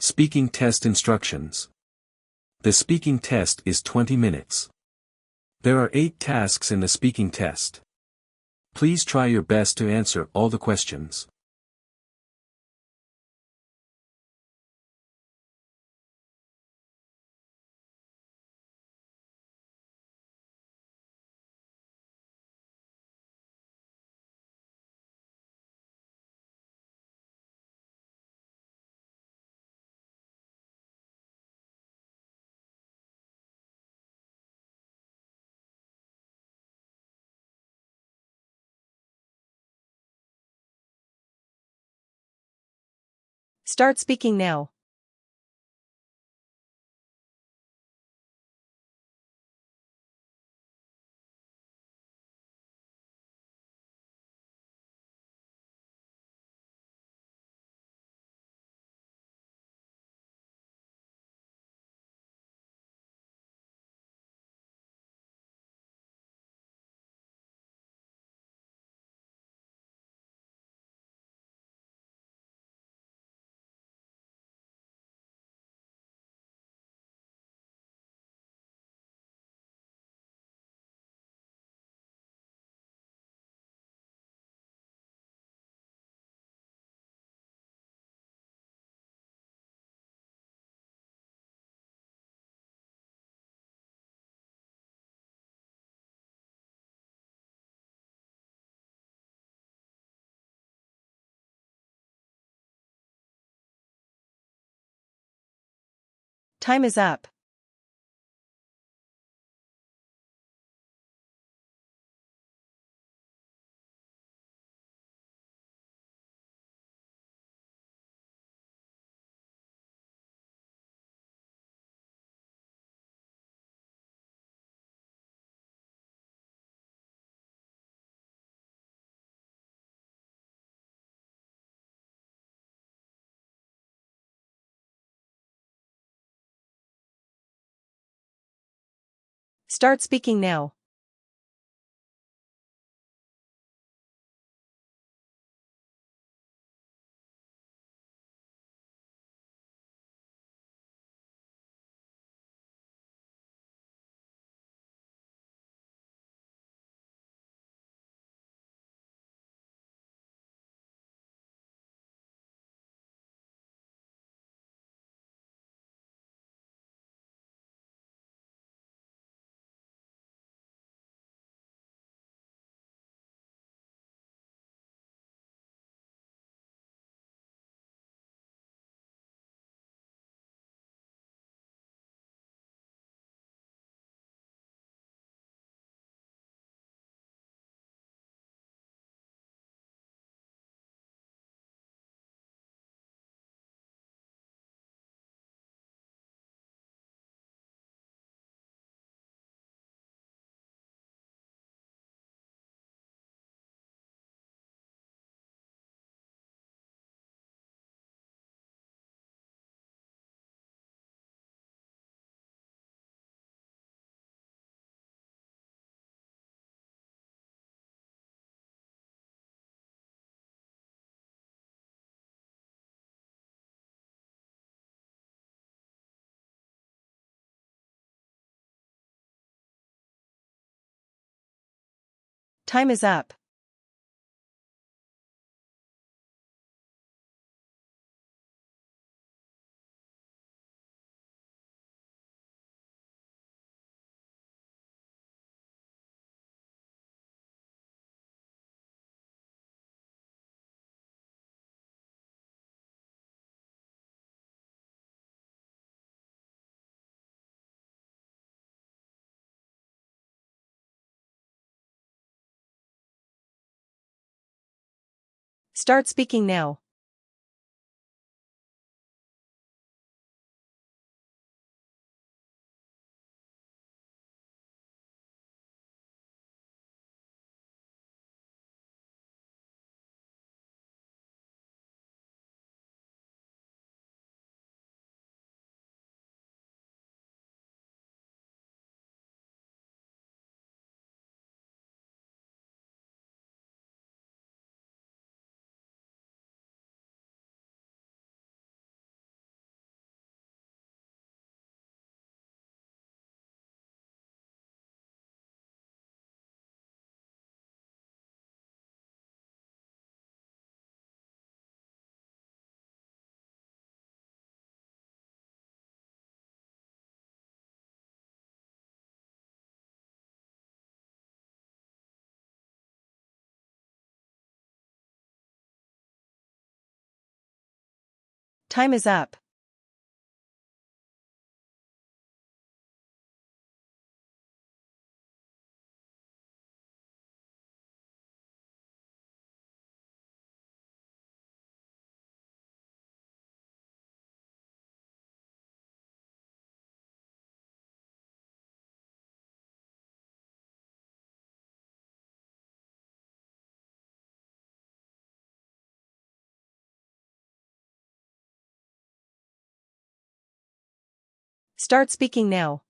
Speaking test instructions. The speaking test is 20 minutes. There are 8 tasks in the speaking test. Please try your best to answer all the questions. Start speaking now. Time is up. Start speaking now. Time is up. Start speaking now. Time is up. Start speaking now.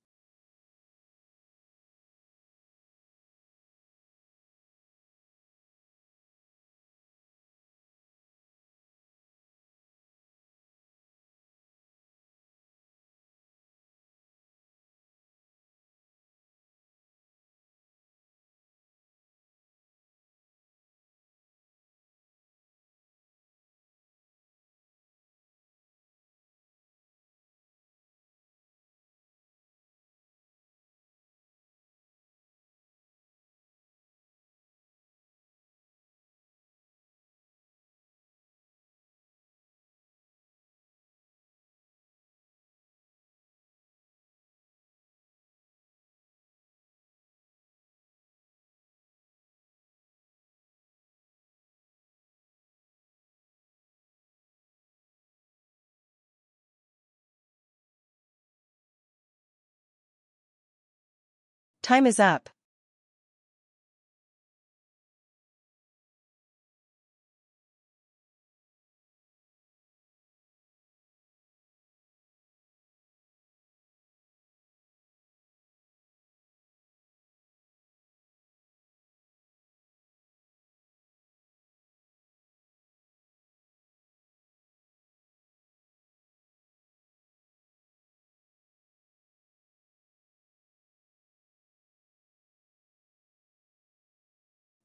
Time is up.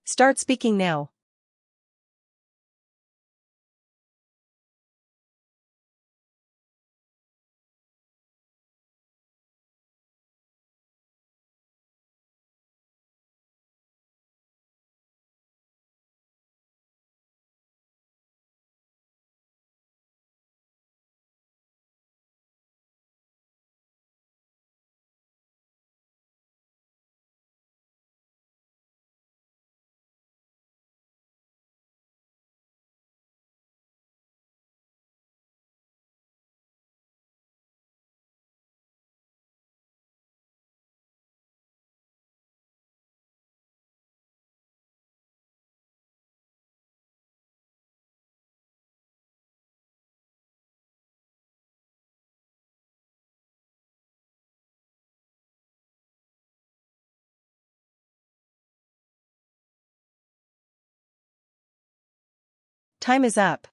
Start speaking now. Time is up.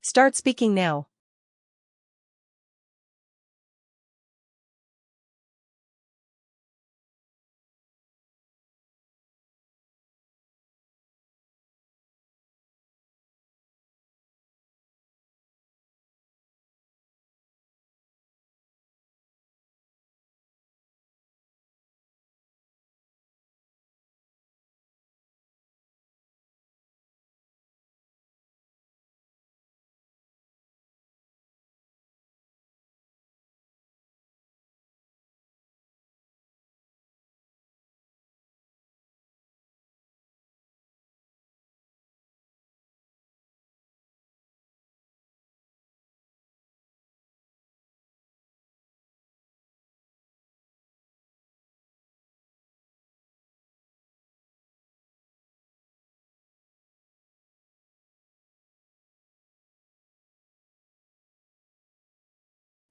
Start speaking now.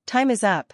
Time is up.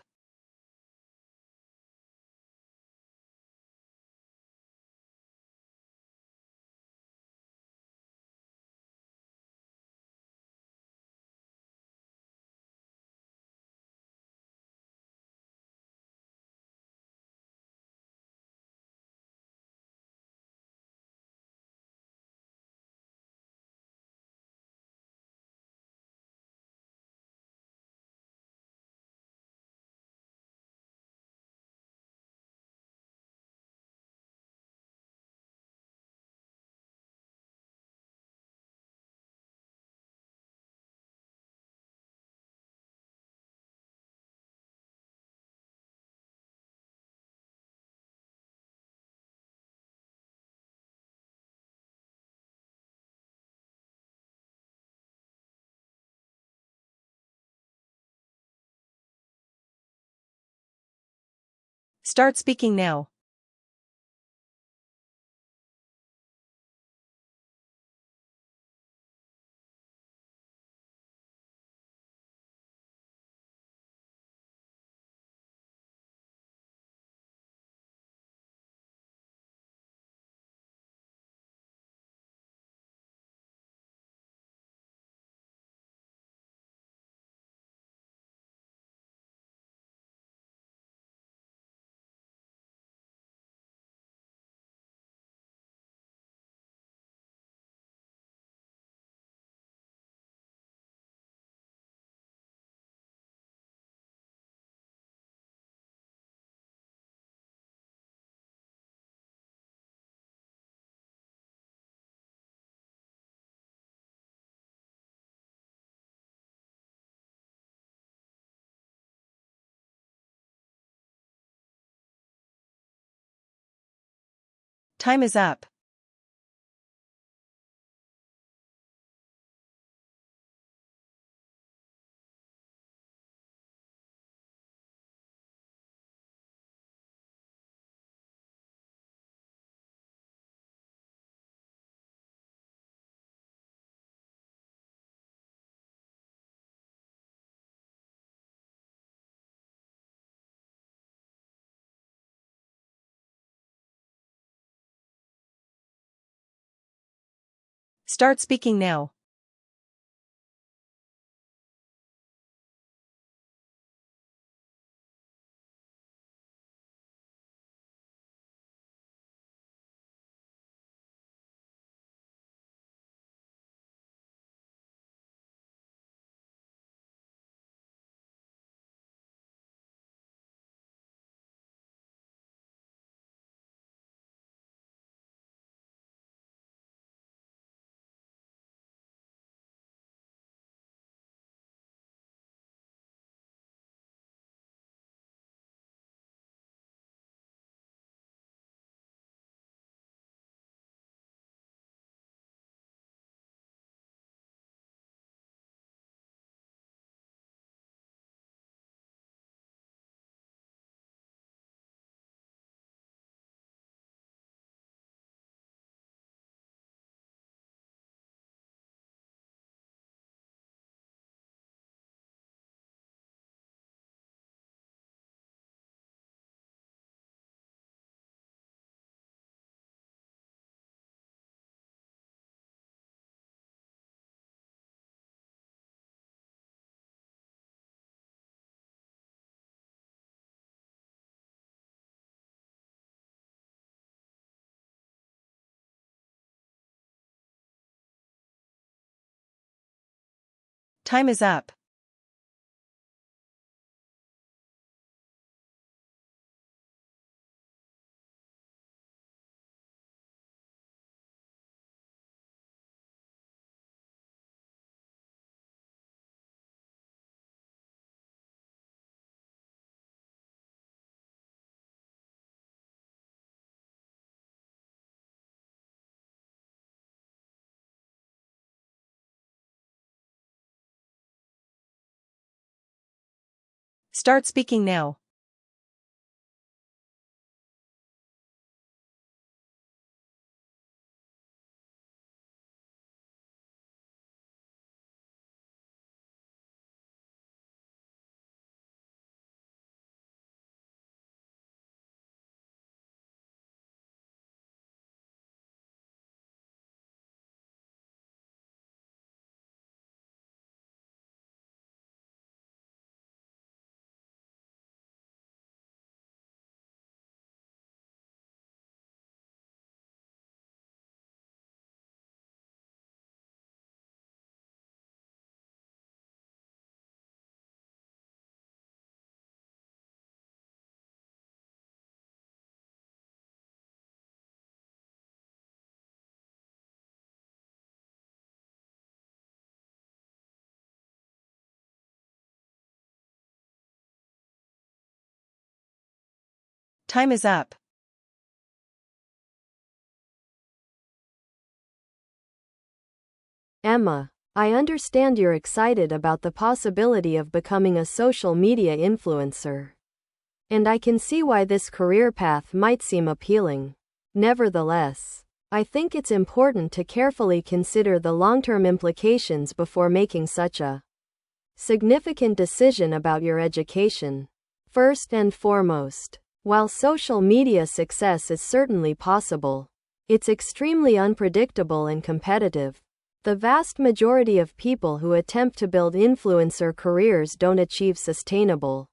Start speaking now. Time is up. Start speaking now. Time is up. Start speaking now. Time is up. Emma, I understand you're excited about the possibility of becoming a social media influencer. And I can see why this career path might seem appealing. Nevertheless, I think it's important to carefully consider the long-term implications before making such a significant decision about your education. First and foremost, while social media success is certainly possible, it's extremely unpredictable and competitive. The vast majority of people who attempt to build influencer careers don't achieve sustainable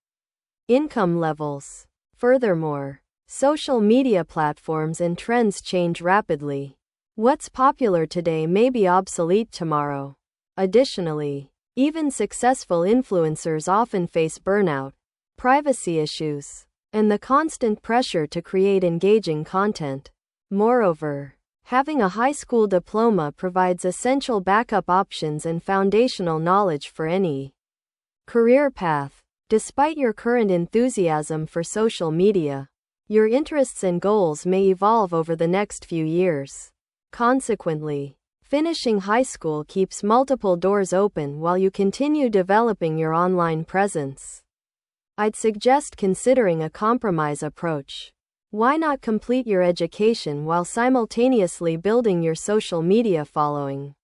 income levels. Furthermore, social media platforms and trends change rapidly. What's popular today may be obsolete tomorrow. Additionally, even successful influencers often face burnout, privacy issues, and the constant pressure to create engaging content. Moreover, having a high school diploma provides essential backup options and foundational knowledge for any career path. Despite your current enthusiasm for social media, your interests and goals may evolve over the next few years. Consequently, finishing high school keeps multiple doors open while you continue developing your online presence. I'd suggest considering a compromise approach. Why not complete your education while simultaneously building your social media following?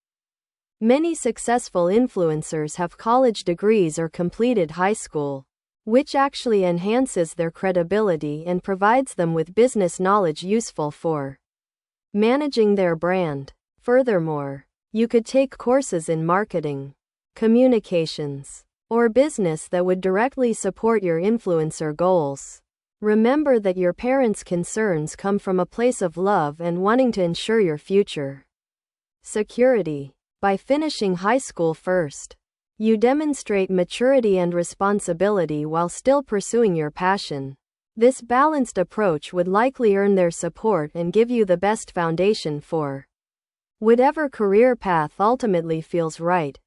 Many successful influencers have college degrees or completed high school, which actually enhances their credibility and provides them with business knowledge useful for managing their brand. Furthermore, you could take courses in marketing, communications, or business that would directly support your influencer goals. Remember that your parents' concerns come from a place of love and wanting to ensure your future security. By finishing high school first, you demonstrate maturity and responsibility while still pursuing your passion. This balanced approach would likely earn their support and give you the best foundation for whatever career path ultimately feels right.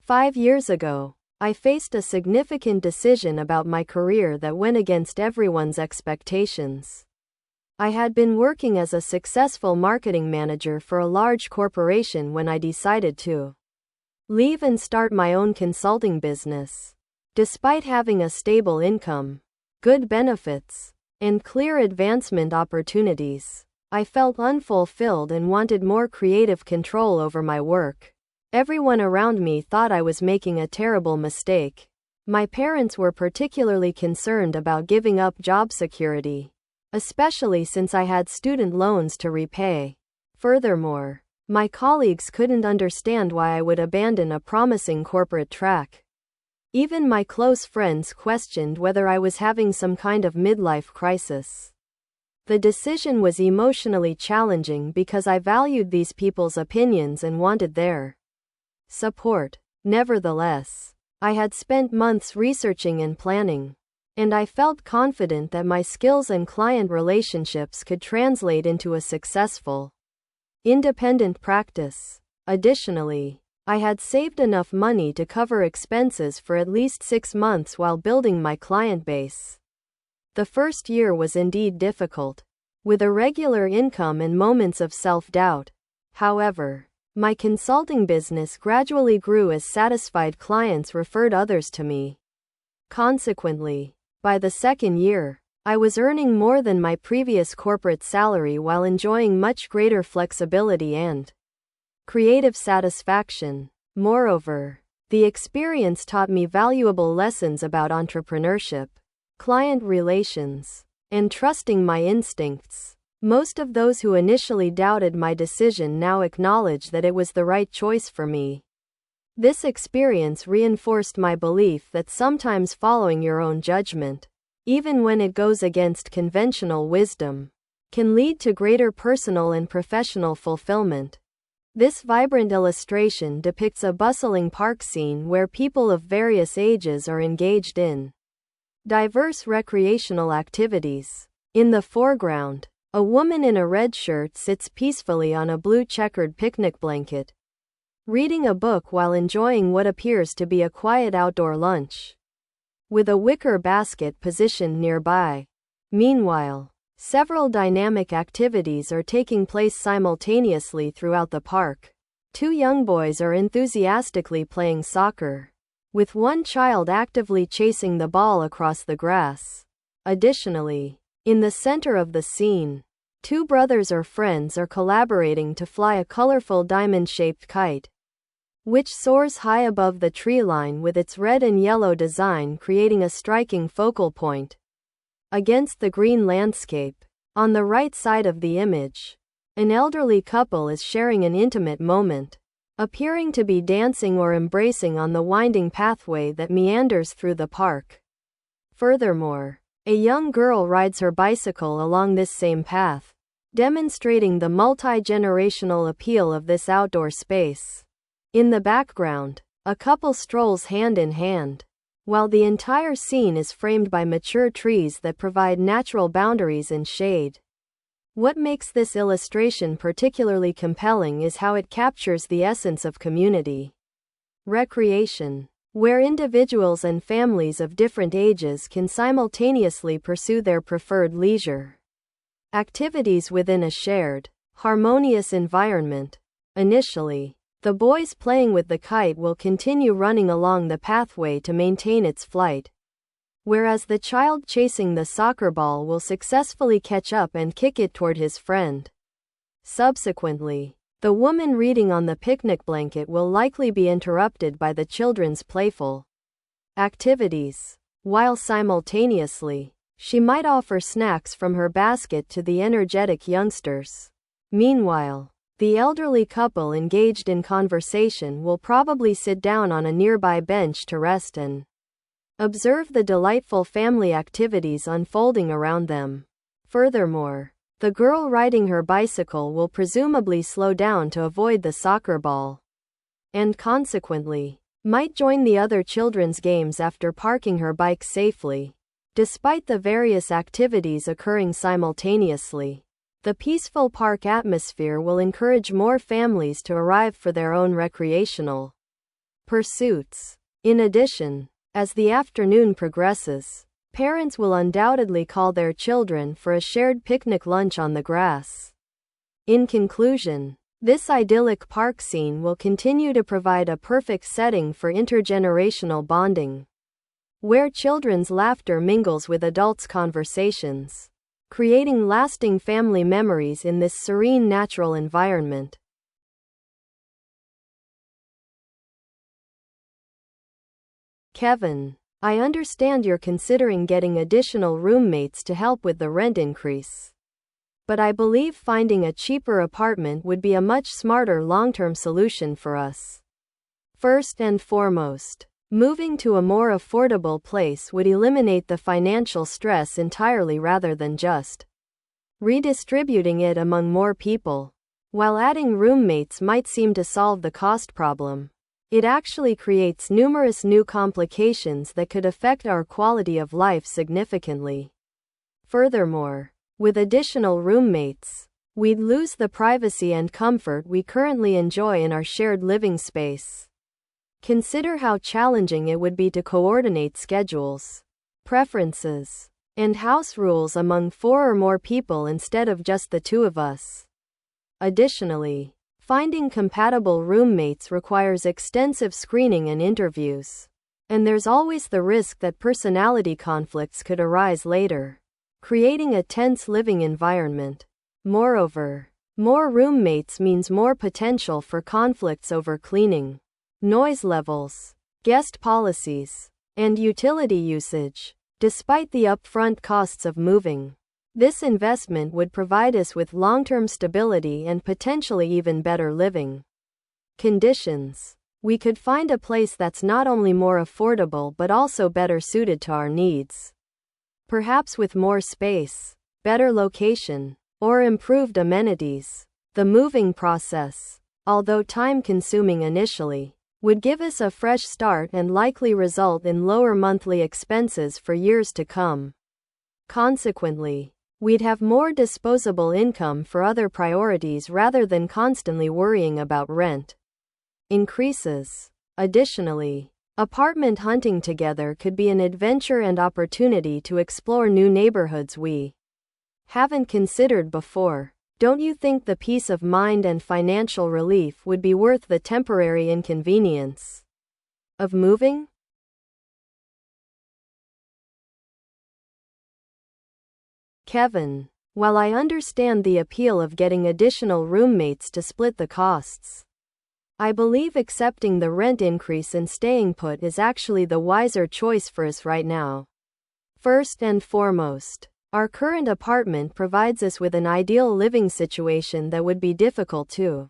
5 years ago, I faced a significant decision about my career that went against everyone's expectations. I had been working as a successful marketing manager for a large corporation when I decided to leave and start my own consulting business. Despite having a stable income, good benefits, and clear advancement opportunities, I felt unfulfilled and wanted more creative control over my work. Everyone around me thought I was making a terrible mistake. My parents were particularly concerned about giving up job security, especially since I had student loans to repay. Furthermore, my colleagues couldn't understand why I would abandon a promising corporate track. Even my close friends questioned whether I was having some kind of midlife crisis. The decision was emotionally challenging because I valued these people's opinions and wanted their support. Nevertheless, I had spent months researching and planning, and I felt confident that my skills and client relationships could translate into a successful, independent practice. Additionally, I had saved enough money to cover expenses for at least 6 months while building my client base. The first year was indeed difficult, with irregular income and moments of self-doubt. However, my consulting business gradually grew as satisfied clients referred others to me. Consequently, by the second year, I was earning more than my previous corporate salary while enjoying much greater flexibility and creative satisfaction. Moreover, the experience taught me valuable lessons about entrepreneurship, client relations, and trusting my instincts. Most of those who initially doubted my decision now acknowledge that it was the right choice for me. This experience reinforced my belief that sometimes following your own judgment, even when it goes against conventional wisdom, can lead to greater personal and professional fulfillment. This vibrant illustration depicts a bustling park scene where people of various ages are engaged in diverse recreational activities. In the foreground, a woman in a red shirt sits peacefully on a blue checkered picnic blanket, reading a book while enjoying what appears to be a quiet outdoor lunch. With a wicker basket positioned nearby, Meanwhile, several dynamic activities are taking place simultaneously throughout the park. Two young boys are enthusiastically playing soccer, with one child actively chasing the ball across the grass. Additionally, in the center of the scene, two brothers or friends are collaborating to fly a colorful diamond-shaped kite, which soars high above the tree line with its red and yellow design creating a striking focal point against the green landscape. On the right side of the image, an elderly couple is sharing an intimate moment, appearing to be dancing or embracing on the winding pathway that meanders through the park. Furthermore, a young girl rides her bicycle along this same path, demonstrating the multi-generational appeal of this outdoor space. In the background, a couple strolls hand in hand, while the entire scene is framed by mature trees that provide natural boundaries and shade. What makes this illustration particularly compelling is how it captures the essence of community recreation, where individuals and families of different ages can simultaneously pursue their preferred leisure activities within a shared, harmonious environment. Initially, the boys playing with the kite will continue running along the pathway to maintain its flight, whereas the child chasing the soccer ball will successfully catch up and kick it toward his friend. Subsequently, the woman reading on the picnic blanket will likely be interrupted by the children's playful activities, while simultaneously, she might offer snacks from her basket to the energetic youngsters. Meanwhile, the elderly couple engaged in conversation will probably sit down on a nearby bench to rest and observe the delightful family activities unfolding around them. Furthermore, the girl riding her bicycle will presumably slow down to avoid the soccer ball, and consequently, might join the other children's games after parking her bike safely. Despite the various activities occurring simultaneously, the peaceful park atmosphere will encourage more families to arrive for their own recreational pursuits. In addition, as the afternoon progresses, parents will undoubtedly call their children for a shared picnic lunch on the grass. In conclusion, this idyllic park scene will continue to provide a perfect setting for intergenerational bonding, where children's laughter mingles with adults' conversations, creating lasting family memories in this serene natural environment. Kevin, I understand you're considering getting additional roommates to help with the rent increase. But I believe finding a cheaper apartment would be a much smarter long-term solution for us. First and foremost, moving to a more affordable place would eliminate the financial stress entirely rather than just redistributing it among more people. While adding roommates might seem to solve the cost problem, it actually creates numerous new complications that could affect our quality of life significantly. Furthermore, with additional roommates, we'd lose the privacy and comfort we currently enjoy in our shared living space. Consider how challenging it would be to coordinate schedules, preferences, and house rules among 4 or more people instead of just the 2 of us. Additionally, finding compatible roommates requires extensive screening and interviews, and there's always the risk that personality conflicts could arise later, creating a tense living environment. Moreover, more roommates means more potential for conflicts over cleaning, noise levels, guest policies, and utility usage. Despite the upfront costs of moving, this investment would provide us with long-term stability and potentially even better living conditions. We could find a place that's not only more affordable but also better suited to our needs. Perhaps with more space, better location, or improved amenities. The moving process, although time-consuming initially, would give us a fresh start and likely result in lower monthly expenses for years to come. Consequently, we'd have more disposable income for other priorities rather than constantly worrying about rent increases. Additionally, Apartment hunting together could be an adventure and opportunity to explore new neighborhoods we haven't considered before. Don't you think the peace of mind and financial relief would be worth the temporary inconvenience of moving? Kevin, while I understand the appeal of getting additional roommates to split the costs, I believe accepting the rent increase and staying put is actually the wiser choice for us right now. First and foremost, our current apartment provides us with an ideal living situation that would be difficult to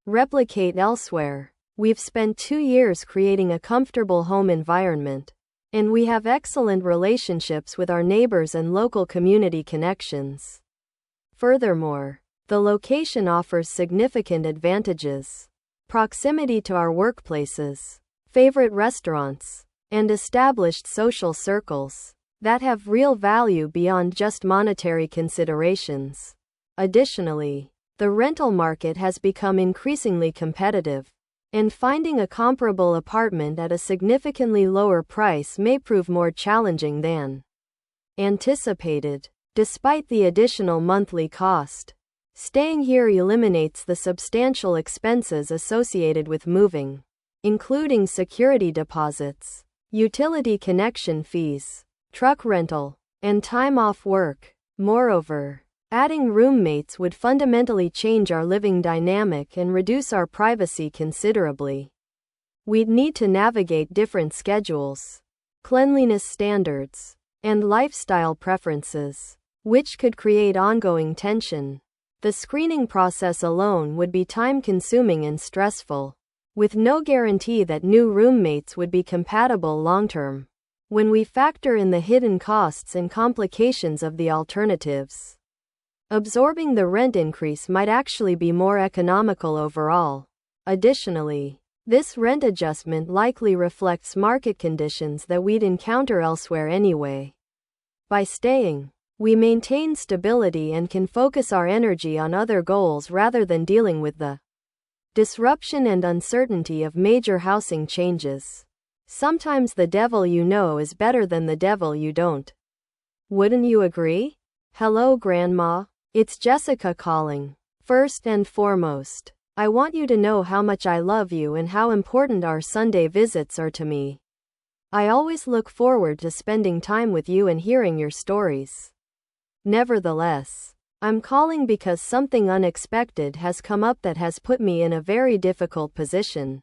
replicate elsewhere. We've spent 2 years creating a comfortable home environment, and we have excellent relationships with our neighbors and local community connections. Furthermore, the location offers significant advantages: proximity to our workplaces, favorite restaurants, and established social circles that have real value beyond just monetary considerations. Additionally, the rental market has become increasingly competitive, and finding a comparable apartment at a significantly lower price may prove more challenging than anticipated. Despite the additional monthly cost, staying here eliminates the substantial expenses associated with moving, including security deposits, utility connection fees, truck rental, and time off work. Moreover, adding roommates would fundamentally change our living dynamic and reduce our privacy considerably. We'd need to navigate different schedules, cleanliness standards, and lifestyle preferences, which could create ongoing tension. The screening process alone would be time-consuming and stressful, with no guarantee that new roommates would be compatible long-term. When we factor in the hidden costs and complications of the alternatives, absorbing the rent increase might actually be more economical overall. Additionally, this rent adjustment likely reflects market conditions that we'd encounter elsewhere anyway. By staying, we maintain stability and can focus our energy on other goals rather than dealing with the disruption and uncertainty of major housing changes. Sometimes the devil you know is better than the devil you don't. Wouldn't you agree? Hello, Grandma. It's Jessica calling. First and foremost, I want you to know how much I love you and how important our Sunday visits are to me. I always look forward to spending time with you and hearing your stories. Nevertheless, I'm calling because something unexpected has come up that has put me in a very difficult position.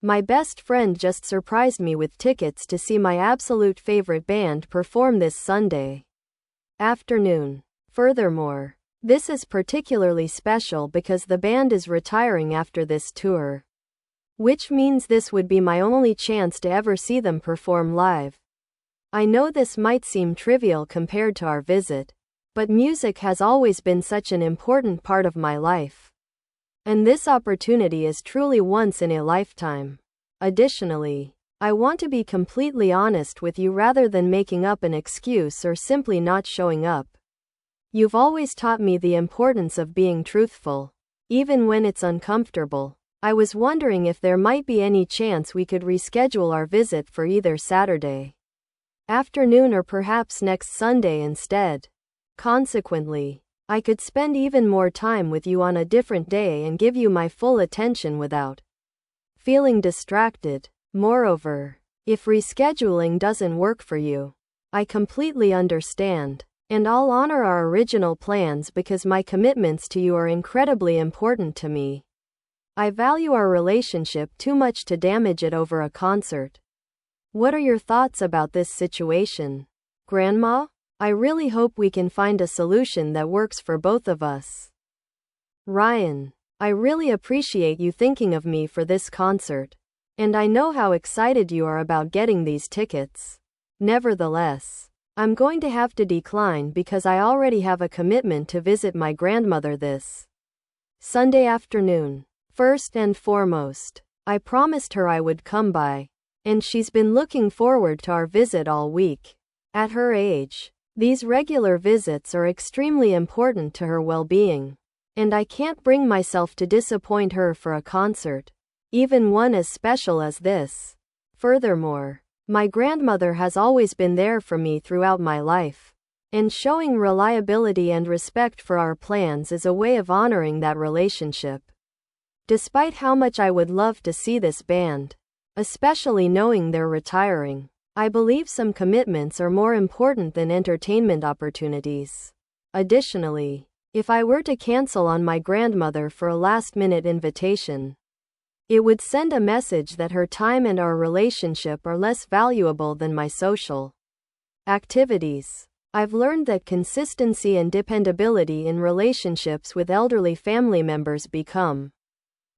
My best friend just surprised me with tickets to see my absolute favorite band perform this Sunday afternoon. Furthermore, this is particularly special because the band is retiring after this tour, which means this would be my only chance to ever see them perform live. I know this might seem trivial compared to our visit, but music has always been such an important part of my life, and this opportunity is truly once in a lifetime. Additionally, I want to be completely honest with you rather than making up an excuse or simply not showing up. You've always taught me the importance of being truthful, even when it's uncomfortable. I was wondering if there might be any chance we could reschedule our visit for either Saturday afternoon or perhaps next Sunday instead. Consequently, I could spend even more time with you on a different day and give you my full attention without feeling distracted. Moreover, if rescheduling doesn't work for you, I completely understand, and I'll honor our original plans because my commitments to you are incredibly important to me. I value our relationship too much to damage it over a concert. What are your thoughts about this situation, Grandma? I really hope we can find a solution that works for both of us. Ryan, I really appreciate you thinking of me for this concert, and I know how excited you are about getting these tickets. Nevertheless, I'm going to have to decline because I already have a commitment to visit my grandmother this Sunday afternoon. First and foremost, I promised her I would come by, and she's been looking forward to our visit all week. At her age, these regular visits are extremely important to her well-being, and I can't bring myself to disappoint her for a concert, even one as special as this. Furthermore, my grandmother has always been there for me throughout my life. And showing reliability and respect for our plans is a way of honoring that relationship. Despite how much I would love to see this band, especially knowing they're retiring, I believe some commitments are more important than entertainment opportunities. Additionally, if I were to cancel on my grandmother for a last-minute invitation, it would send a message that her time and our relationship are less valuable than my social activities. I've learned that consistency and dependability in relationships with elderly family members become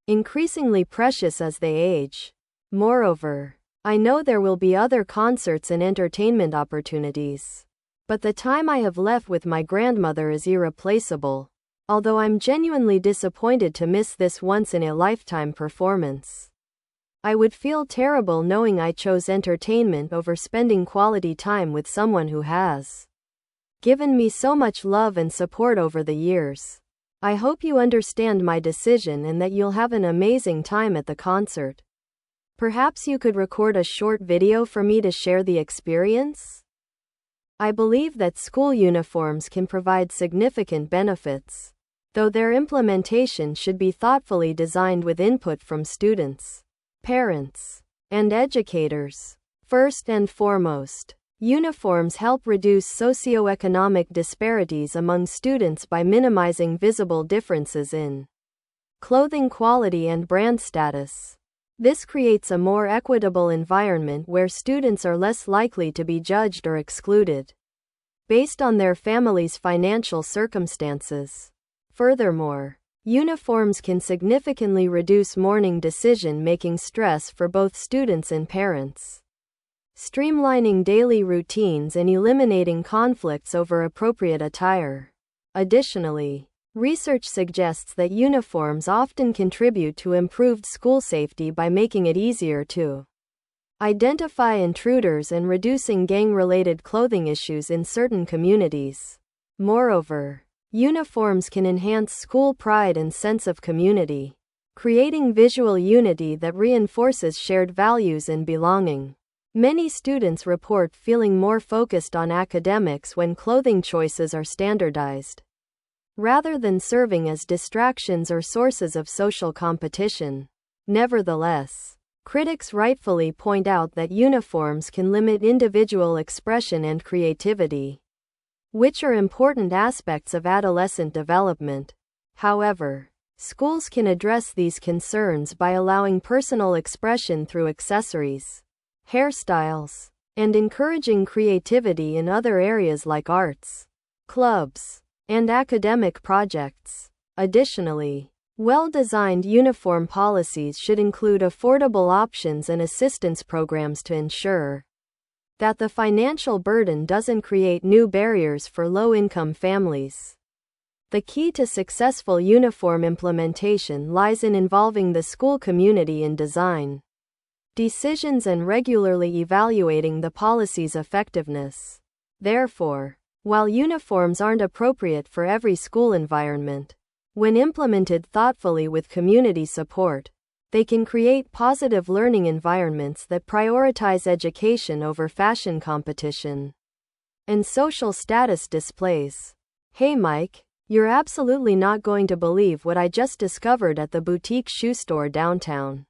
increasingly precious as they age. Moreover, I know there will be other concerts and entertainment opportunities, but the time I have left with my grandmother is irreplaceable, although I'm genuinely disappointed to miss this once-in-a-lifetime performance. I would feel terrible knowing I chose entertainment over spending quality time with someone who has given me so much love and support over the years. I hope you understand my decision and that you'll have an amazing time at the concert. Perhaps you could record a short video for me to share the experience? I believe that school uniforms can provide significant benefits, though their implementation should be thoughtfully designed with input from students, parents, and educators. First and foremost, uniforms help reduce socioeconomic disparities among students by minimizing visible differences in clothing quality and brand status. This creates a more equitable environment where students are less likely to be judged or excluded based on their family's financial circumstances. Furthermore, uniforms can significantly reduce morning decision-making stress for both students and parents, streamlining daily routines and eliminating conflicts over appropriate attire. Additionally, research suggests that uniforms often contribute to improved school safety by making it easier to identify intruders and reducing gang-related clothing issues in certain communities. Moreover, uniforms can enhance school pride and sense of community, creating visual unity that reinforces shared values and belonging. Many students report feeling more focused on academics when clothing choices are standardized, rather than serving as distractions or sources of social competition. Nevertheless, critics rightfully point out that uniforms can limit individual expression and creativity, which are important aspects of adolescent development. However, schools can address these concerns by allowing personal expression through accessories, hairstyles, and encouraging creativity in other areas like arts, clubs, and academic projects. Additionally, well-designed uniform policies should include affordable options and assistance programs to ensure that the financial burden doesn't create new barriers for low-income families. The key to successful uniform implementation lies in involving the school community in design decisions and regularly evaluating the policy's effectiveness. Therefore, while uniforms aren't appropriate for every school environment, when implemented thoughtfully with community support, they can create positive learning environments that prioritize education over fashion competition and social status displays. Hey Mike, you're absolutely not going to believe what I just discovered at the boutique shoe store downtown.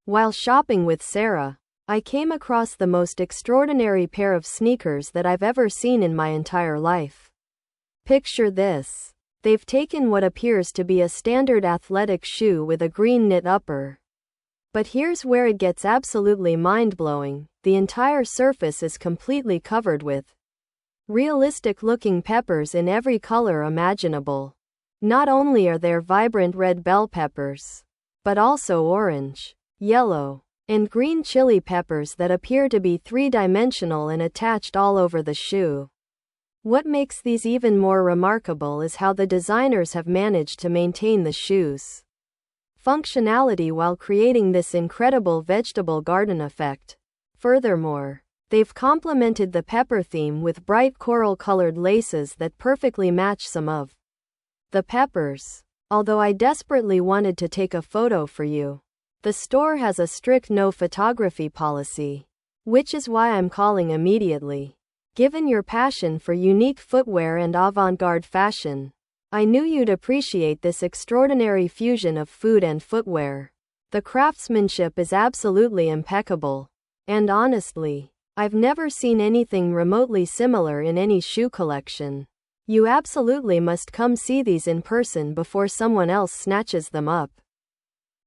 While shopping with Sarah, I came across the most extraordinary pair of sneakers that I've ever seen in my entire life. Picture this. They've taken what appears to be a standard athletic shoe with a green knit upper. But here's where it gets absolutely mind-blowing. The entire surface is completely covered with realistic-looking peppers in every color imaginable. Not only are there vibrant red bell peppers, but also orange, yellow, and green chili peppers that appear to be three-dimensional and attached all over the shoe. What makes these even more remarkable is how the designers have managed to maintain the shoe's functionality while creating this incredible vegetable garden effect. Furthermore, they've complemented the pepper theme with bright coral-colored laces that perfectly match some of the peppers. Although I desperately wanted to take a photo for you, The store has a strict no photography policy, which is why I'm calling immediately. Given your passion for unique footwear and avant-garde fashion, I knew you'd appreciate this extraordinary fusion of food and footwear. The craftsmanship is absolutely impeccable, and honestly, I've never seen anything remotely similar in any shoe collection. You absolutely must come see these in person before someone else snatches them up.